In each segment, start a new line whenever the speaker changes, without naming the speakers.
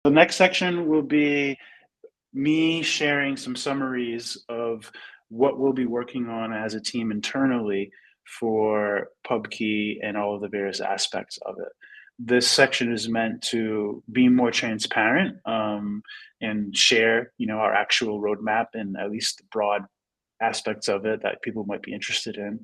The next section will be me sharing some summaries of what we'll be working on as a team internally for Pubky and all of the various aspects of it. This section is meant to be more transparent and share, our actual roadmap and at least the broad aspects of it that people might be interested in.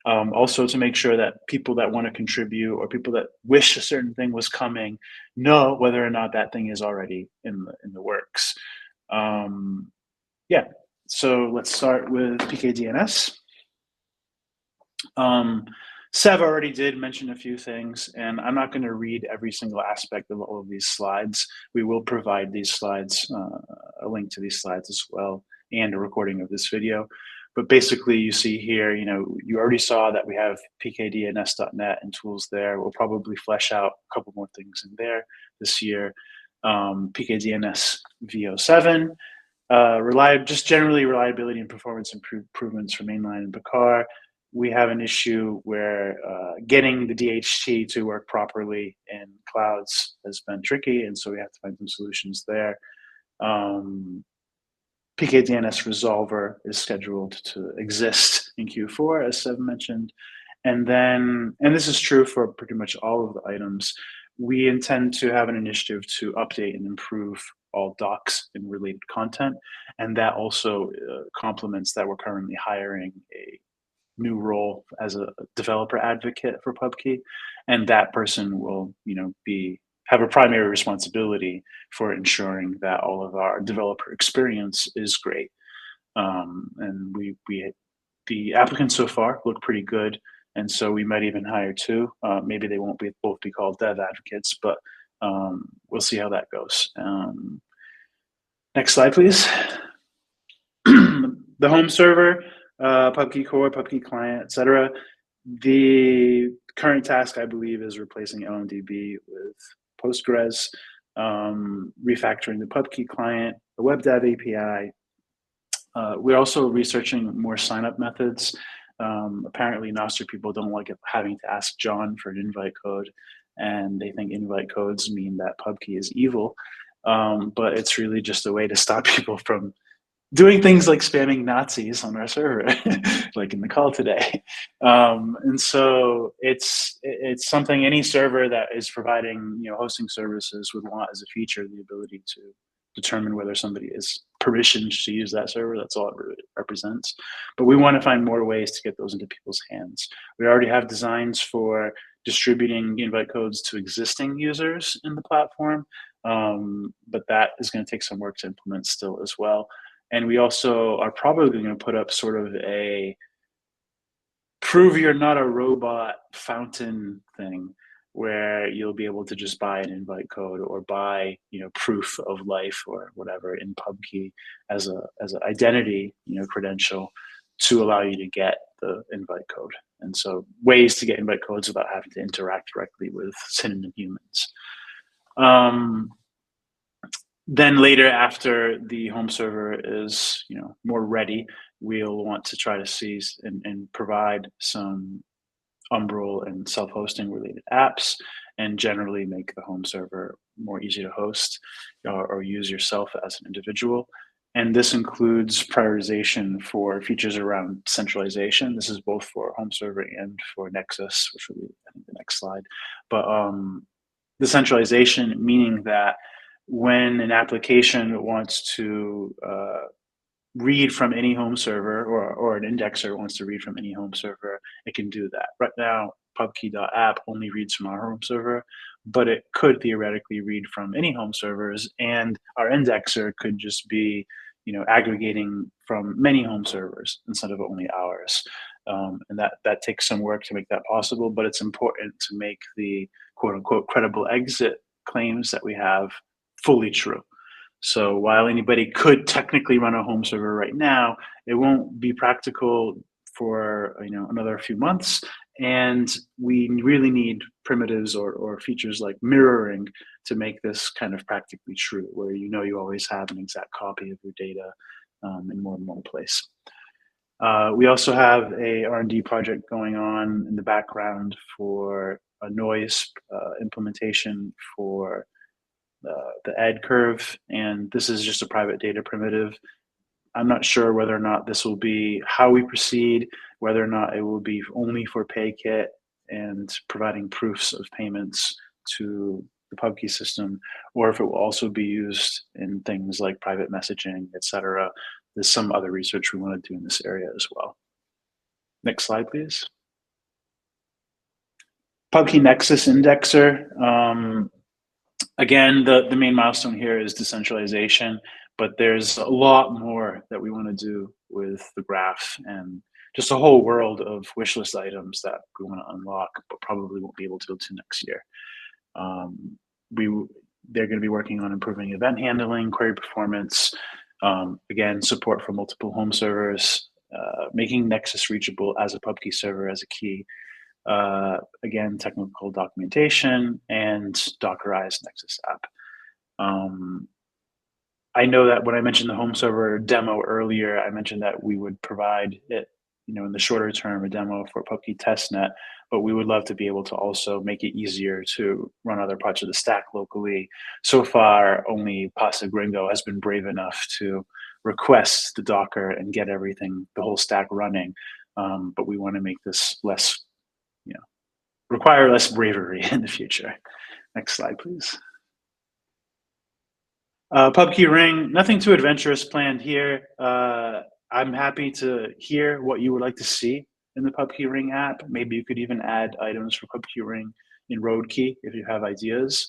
Also, to make sure that people that want to contribute or people that wish a certain thing was coming know whether or not that thing is already in the works. Um, yeah, so let's start with PKDNS. Sev already did mention a few things, and I'm not going to read every single aspect of all of these slides. We will provide these slides, a link to these slides as well, and a recording of this video. But basically, you see here, you already saw that we have pkdns.net and tools there. We'll probably flesh out a couple more things in there this year. PKDNS V07, just generally reliability and performance improvements for mainline and Bakar. We have an issue where getting the DHT to work properly in clouds has been tricky, and so we have to find some solutions there. PKDNS Resolver is scheduled to exist in Q4, as Sev mentioned. And this is true for pretty much all of the items, we intend to have an initiative to update and improve all docs and related content. And that also complements that we're currently hiring a new role as a developer advocate for Pubky. And that person will, have a primary responsibility for ensuring that all of our developer experience is great. And the applicants so far look pretty good. And so we might even hire two. Maybe they won't both be called dev advocates, but we'll see how that goes. Next slide, please. The home server, Pubky core, Pubky client, etc. The current task, I believe, is replacing LMDB with Postgres, refactoring the Pubky client, the WebDAV API. We're also researching more sign-up methods. Apparently, Nostr people don't like having to ask John for an invite code, and they think invite codes mean that Pubky is evil. But it's really just a way to stop people from doing things like spamming Nazis on our server, like in the call today. And so it's something any server that is providing hosting services would want as a feature, the ability to determine whether somebody is permissioned to use that server. That's all it really represents. But we want to find more ways to get those into people's hands. We already have designs for distributing invite codes to existing users in the platform, but that is going to take some work to implement still as well. And we also are probably going to put up sort of a prove you're not a robot fountain thing, where you'll be able to just buy an invite code or buy proof of life or whatever in Pubky as an identity credential to allow you to get the invite code. And so ways to get invite codes without having to interact directly with synonym humans. Then later, after the home server is more ready, we'll want to try to seize and provide some Umbrel and self-hosting related apps, and generally make the home server more easy to host or use yourself as an individual. And this includes prioritization for features around centralization. This is both for home server and for Nexus, which will be, I think, the next slide. But the centralization, meaning that when an application wants to read from any home server, or an indexer wants to read from any home server, it can do that. Right now, pubky.app only reads from our home server, but it could theoretically read from any home servers, and our indexer could just be aggregating from many home servers instead of only ours. And that takes some work to make that possible, but it's important to make the quote-unquote credible exit claims that we have fully true. So while anybody could technically run a home server right now, it won't be practical for another few months. And we really need primitives or features like mirroring to make this kind of practically true, where you always have an exact copy of your data in more than one place. We also have a R&D project going on in the background for a noise implementation for the ed curve, and this is just a private data primitive. I'm not sure whether or not this will be how we proceed, whether or not it will be only for PayKit and providing proofs of payments to the Pubkey system, or if it will also be used in things like private messaging, et cetera. There's some other research we want to do in this area as well. Next slide, please. Pubkey Nexus Indexer. Again, the main milestone here is decentralization, but there's a lot more that we want to do with the graph and just a whole world of wish list items that we want to unlock, but probably won't be able to until next year. We they're going to be working on improving event handling, query performance, again, support for multiple home servers, making Nexus reachable as a Pubkey server as a key. Again, technical documentation and Dockerized Nexus app. I know that when I mentioned the home server demo earlier, I mentioned that we would provide it, in the shorter term, a demo for Pubkey testnet, but we would love to be able to also make it easier to run other parts of the stack locally. So far, only Pasta Gringo has been brave enough to request the Docker and get everything, the whole stack running. But we want to make this less, require less bravery in the future. Next slide, please. Pubkey Ring, nothing too adventurous planned here. I'm happy to hear what you would like to see in the Pubkey Ring app. Maybe you could even add items for Pubkey Ring in Roadkey if you have ideas.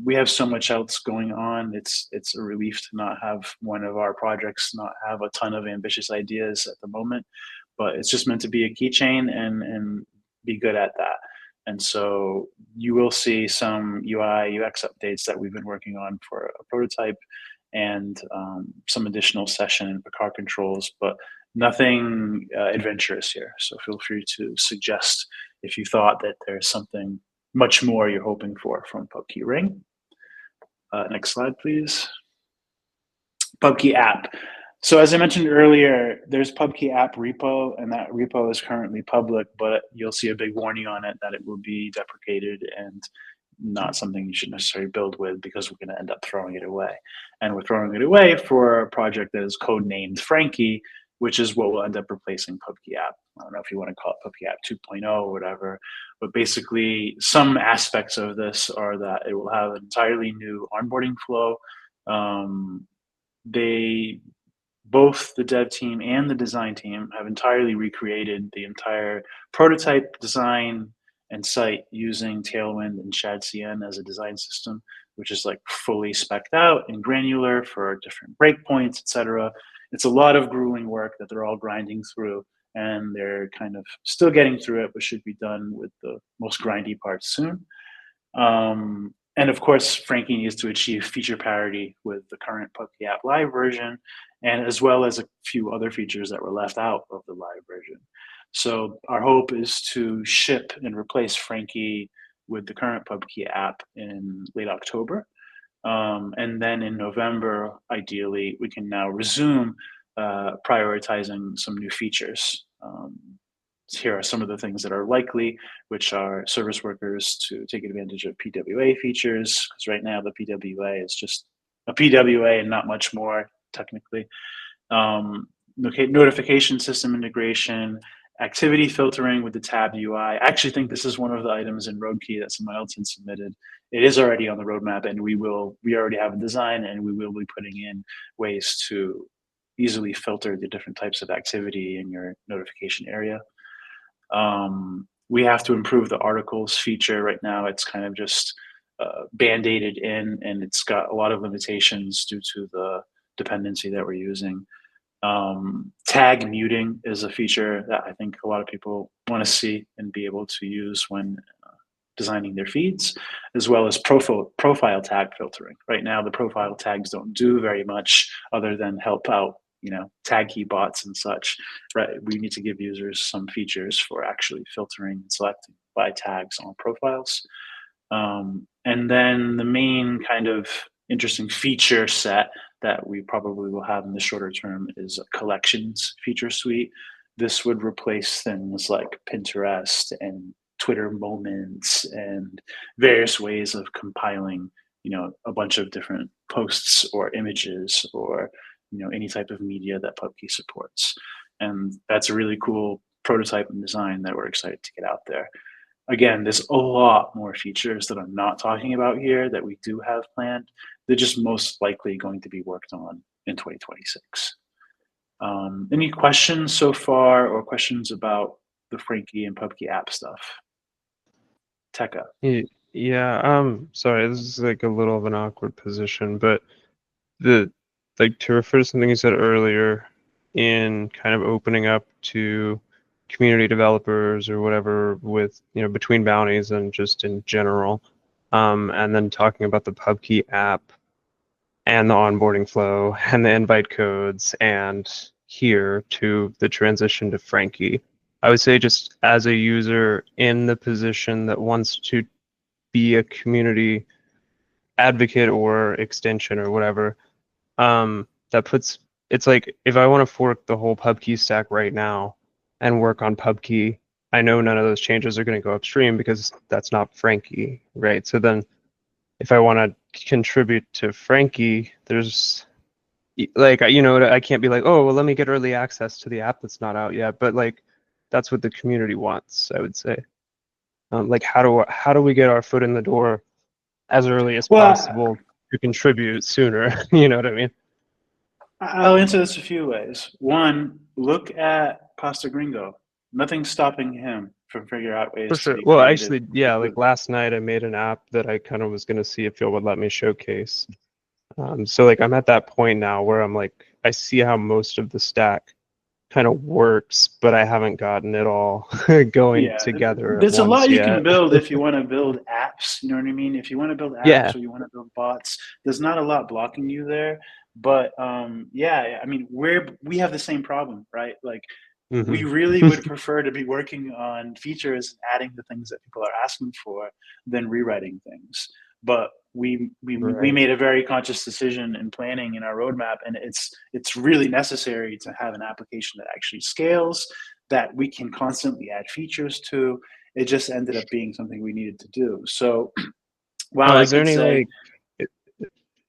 We have so much else going on. It's a relief to not have one of our projects not have a ton of ambitious ideas at the moment, but it's just meant to be a keychain and be good at that. And so you will see some UI, UX updates that we've been working on for a prototype and some additional session and car controls, but nothing adventurous here. So feel free to suggest if you thought that there's something much more you're hoping for from Pubkey Ring. Next slide, please. Pubkey app. So as I mentioned earlier, there's Pubkey app repo, and that repo is currently public, but you'll see a big warning on it that it will be deprecated and not something you should necessarily build with because we're going to end up throwing it away. And we're throwing it away for a project that is codenamed Frankie, which is what will end up replacing Pubkey app. I don't know if you want to call it Pubkey app 2.0 or whatever, but basically some aspects of this are that it will have an entirely new onboarding flow. Both the dev team and the design team have entirely recreated the entire prototype design and site using Tailwind and ShadCN as a design system, which is like fully spec'd out and granular for different breakpoints, etc. It's a lot of grueling work that they're all grinding through, and they're kind of still getting through it, but should be done with the most grindy parts soon. And of course, Frankie needs to achieve feature parity with the current Pubkey app live version, and as well as a few other features that were left out of the live version. So our hope is to ship and replace Frankie with the current Pubkey app in late October. And then in November, ideally, we can now resume prioritizing some new features. Here are some of the things that are likely, which are service workers to take advantage of PWA features, because right now the PWA is just a PWA and not much more technically. Notification system integration, activity filtering with the tabbed UI. I actually think this is one of the items in Roadkey that someone else had submitted. It is already on the roadmap, and we already have a design, and we will be putting in ways to easily filter the different types of activity in your notification area. We have to improve the articles feature. Right now, it's kind of just band-aided in, and it's got a lot of limitations due to the dependency that we're using. Tag muting is a feature that I think a lot of people want to see and be able to use when designing their feeds, as well as profile tag filtering. Right now, the profile tags don't do very much other than help out tag key bots and such, right? We need to give users some features for actually filtering and selecting by tags on profiles. And then the main kind of interesting feature set that we probably will have in the shorter term is a collections feature suite. This would replace things like Pinterest and Twitter moments and various ways of compiling a bunch of different posts or images or any type of media that Pubkey supports. And that's a really cool prototype and design that we're excited to get out there. Again, there's a lot more features that I'm not talking about here that we do have planned. They're just most likely going to be worked on in 2026. Any questions so far, or questions about the Frankie and Pubkey app stuff? Tekka.
Yeah, sorry, this is like a little of an awkward position, but the like to refer to something you said earlier in kind of opening up to community developers or whatever with, between bounties and just in general, and then talking about the Pubkey app and the onboarding flow and the invite codes and here to the transition to Frankie. I would say just as a user in the position that wants to be a community advocate or extension or whatever, that puts it's like if I want to fork the whole Pubkey stack right now and work on Pubkey, I know none of those changes are going to go upstream because that's not Frankie, right? So then if I want to contribute to Frankie, there's like, I can't be like, oh, well, let me get early access to the app that's not out yet. But like, that's what the community wants, I would say. Like, how do we get our foot in the door as early as
Well,
possible to contribute sooner? You know what I mean?
I'll answer this a few ways. One, look at Pasta Gringo. Nothing's stopping him from figuring out
For
ways to
sure.
be
Well,
creative
actually, yeah,
with.
like last night I made an app that I kind of was gonna see if y'all would let me showcase. So like I'm at that point now where I'm like, I see how most of the stack kind of works, but I haven't gotten it all going
Yeah,
together at
there's a
once
lot you can
yet.
build if you want to build apps. You know what I mean? If you want to build
Yeah.
apps or you want to build bots, there's not a lot blocking you there. But yeah, I mean, we have the same problem, right? Like, we
Hmm.
really would prefer to be working on features and adding the things that people are asking for than rewriting things. But we
Right.
made a very conscious decision in planning in our roadmap, and it's really necessary to have an application that actually scales, that we can constantly add features to. It just ended up being something we needed to do. So while
Oh,
I
is there
could
any
say,
like,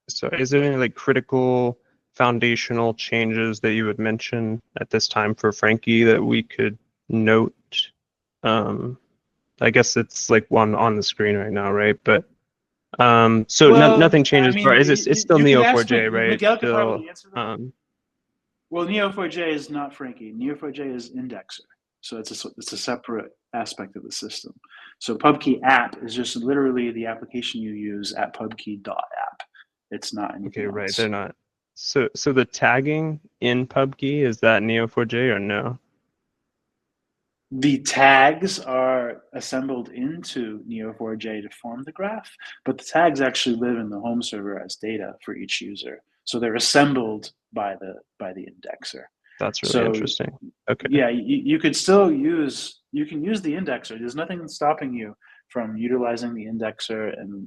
so is there any like critical foundational changes that you would mention at this time for Frankie that we could note? Um, I guess it's like one on the screen right now, right? But so
well,
nothing
I
changes for
mean,
it's still
you could ask
Neo4j, right?
Miguel could
Still
probably answer that. Well, Neo4j is not Frankie. Neo4j is indexer, so it's a separate aspect of the system. So Pubkey app is just literally the application you use at pubkey.app. It's not
okay,
anything
right, they're
else.
not. So the tagging in Pubkey, is that Neo4j or no?
The tags are assembled into Neo4j to form the graph, but the tags actually live in the home server as data for each user. So they're assembled by the indexer.
That's really
So
interesting. Okay.
yeah, you could still use the indexer. There's nothing stopping you from utilizing the indexer and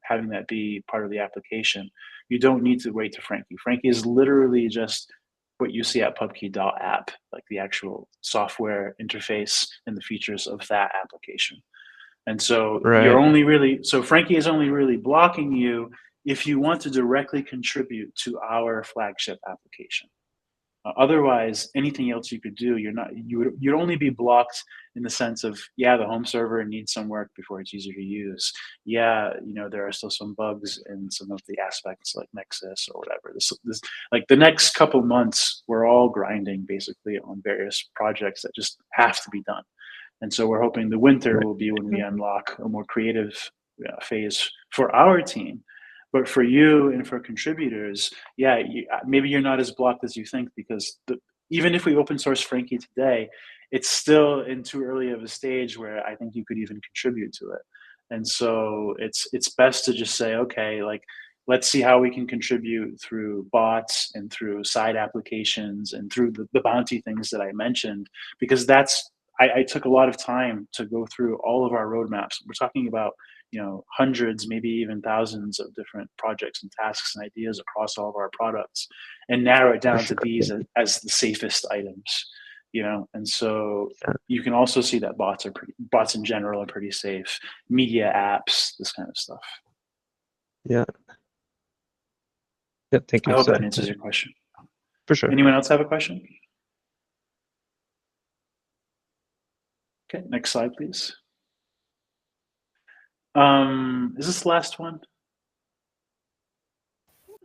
having that be part of the application. You don't need to wait to Frankie. Frankie is literally just what you see at pubkey.app, like the actual software interface and the features of that application. And so
Right.
Frankie is only really blocking you if you want to directly contribute to our flagship application. Otherwise, anything else you could do, you'd only be blocked in the sense of, yeah, the home server needs some work before it's easier to use. Yeah, there are still some bugs in some of the aspects like Nexus or whatever. This like the next couple months, we're all grinding basically on various projects that just have to be done. And so we're hoping the winter
Right.
will be when we unlock a more creative phase for our team. But for you and for contributors, yeah, maybe you're not as blocked as you think, because even if we open source Frankie today, it's still in too early of a stage where I think you could even contribute to it. And so it's best to just say, okay, like, let's see how we can contribute through bots and through side applications and through the bounty things that I mentioned, because I took a lot of time to go through all of our roadmaps. We're talking about hundreds, maybe even thousands of different projects and tasks and ideas across all of our products, and narrow it
For
down to
sure.
these as the safest items. And so
Yeah.
you can also see that bots in general are pretty safe. Media apps, this kind of stuff.
Yeah. Yeah. Thank
I
you.
hope
So
that answers your question.
for sure.
Anyone else have a question? Okay, next slide, please. Is this the last one?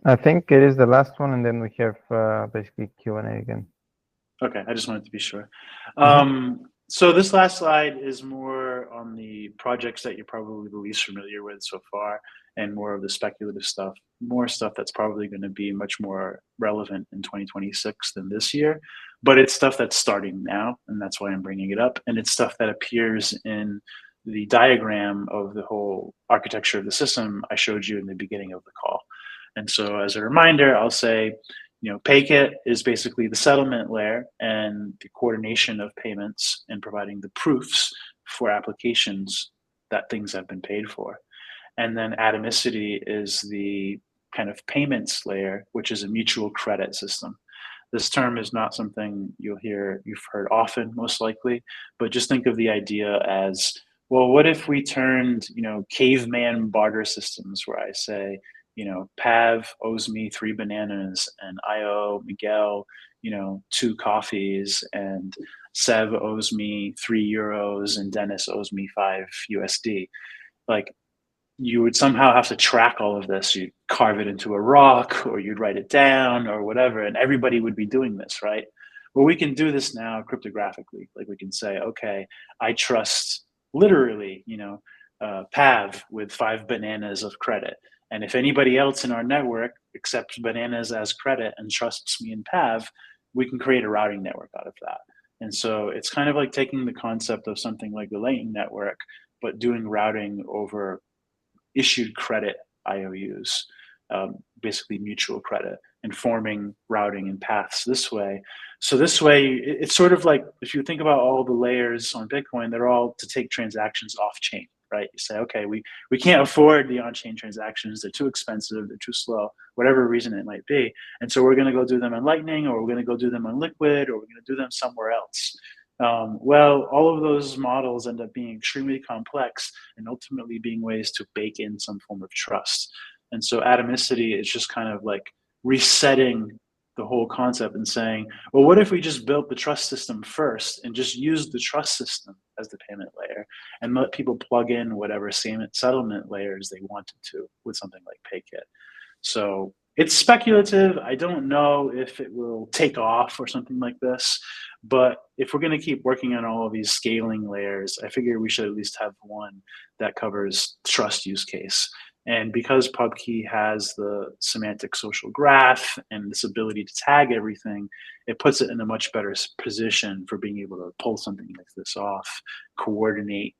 I think it is the last one, and then we have basically Q&A again.
Okay, I just wanted to be sure.
Mm-hmm.
So this last slide is more on the projects that you're probably the least familiar with so far, and more of the speculative stuff, more stuff that's probably going to be much more relevant in 2026 than this year. But it's stuff that's starting now, and that's why I'm bringing it up. And it's stuff that appears in the diagram of the whole architecture of the system I showed you in the beginning of the call. And so as a reminder, I'll say, PayKit is basically the settlement layer and the coordination of payments and providing the proofs for applications that things have been paid for. And then Atomicity is the kind of payments layer, which is a mutual credit system. This term is not something you've heard often, most likely, but just think of the idea as, well, what if we turned, caveman barter systems where I say, Pav owes me 3 bananas and I owe Miguel, 2 coffees, and Sev owes me €3 and Dennis owes me 5 USD. Like, you would somehow have to track all of this. You'd carve it into a rock or you'd write it down or whatever, and everybody would be doing this, right? Well, we can do this now cryptographically. Like, we can say, okay, I trust literally, Pav with 5 bananas of credit. And if anybody else in our network accepts bananas as credit and trusts me and Pav, we can create a routing network out of that. And so it's kind of like taking the concept of something like the Lightning Network, but doing routing over issued credit IOUs, basically mutual credit, and forming routing and paths this way. So this way, it's sort of like, if you think about all the layers on Bitcoin, they're all to take transactions off chain, right? You say, okay, we can't afford the on-chain transactions. They're too expensive. They're too slow, whatever reason it might be. And so we're going to go do them on Lightning, or we're going to go do them on Liquid, or we're going to do them somewhere else. Well, all of those models end up being extremely complex and ultimately being ways to bake in some form of trust. And so Atomicity is just kind of like resetting the whole concept and saying, well, what if we just built the trust system first and just used the trust system as the payment layer and let people plug in whatever settlement layers they wanted to with something like PayKit? So it's speculative. I don't know if it will take off or something like this, but if we're going to keep working on all of these scaling layers, I figure we should at least have one that covers trust use case. And because Pubky has the semantic social graph and this ability to tag everything, it puts it in a much better position for being able to pull something like this off, coordinate,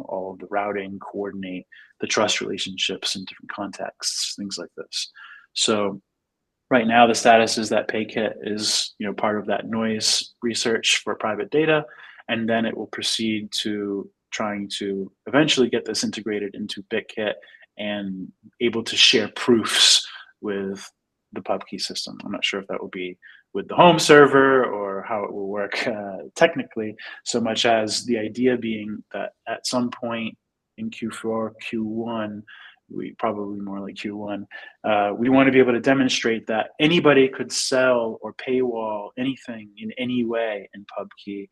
all of the routing, coordinate the trust relationships in different contexts, things like this. So right now, the status is that PayKit is, part of that noise research for private data, and then it will proceed to trying to eventually get this integrated into BitKit and able to share proofs with the Pubkey system. I'm not sure if that will be with the home server or how it will work technically, so much as the idea being that at some point in Q4, Q1, we probably more like Q1, we want to be able to demonstrate that anybody could sell or paywall anything in any way in Pubkey,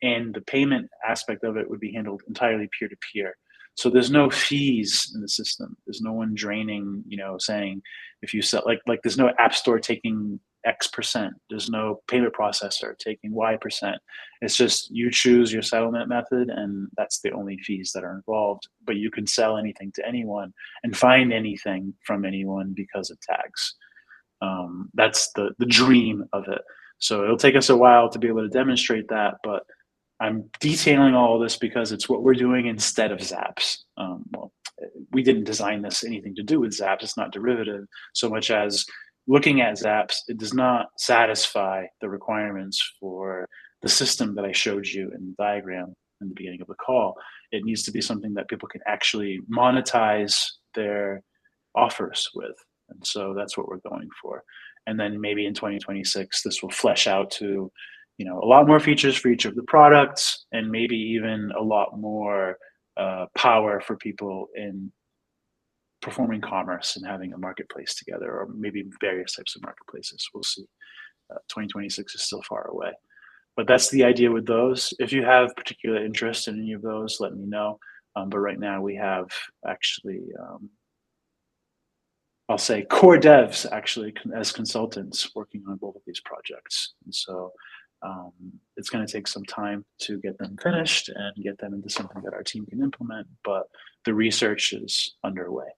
and the payment aspect of it would be handled entirely peer-to-peer. So there's no fees in the system. There's no one draining, saying if you sell, like there's no app store taking X%. There's no payment processor taking Y%. It's just you choose your settlement method, and that's the only fees that are involved. But you can sell anything to anyone and find anything from anyone because of tags. That's the dream of it. So it'll take us a while to be able to demonstrate that, but I'm detailing all of this because it's what we're doing instead of Zaps. Well, we didn't design this anything to do with Zaps. It's not derivative so much as looking at Zaps. It does not satisfy the requirements for the system that I showed you in the diagram in the beginning of the call. It needs to be something that people can actually monetize their offers with. And so that's what we're going for. And then maybe in 2026, this will flesh out to, a lot more features for each of the products, and maybe even a lot more power for people in performing commerce and having a marketplace together, or maybe various types of marketplaces. We'll see. 2026 is still far away. But that's the idea with those. If you have particular interest in any of those, let me know. But right now we have actually, I'll say core devs actually as consultants working on both of these projects. And so it's going to take some time to get them finished and get them into something that our team can implement, but the research is underway.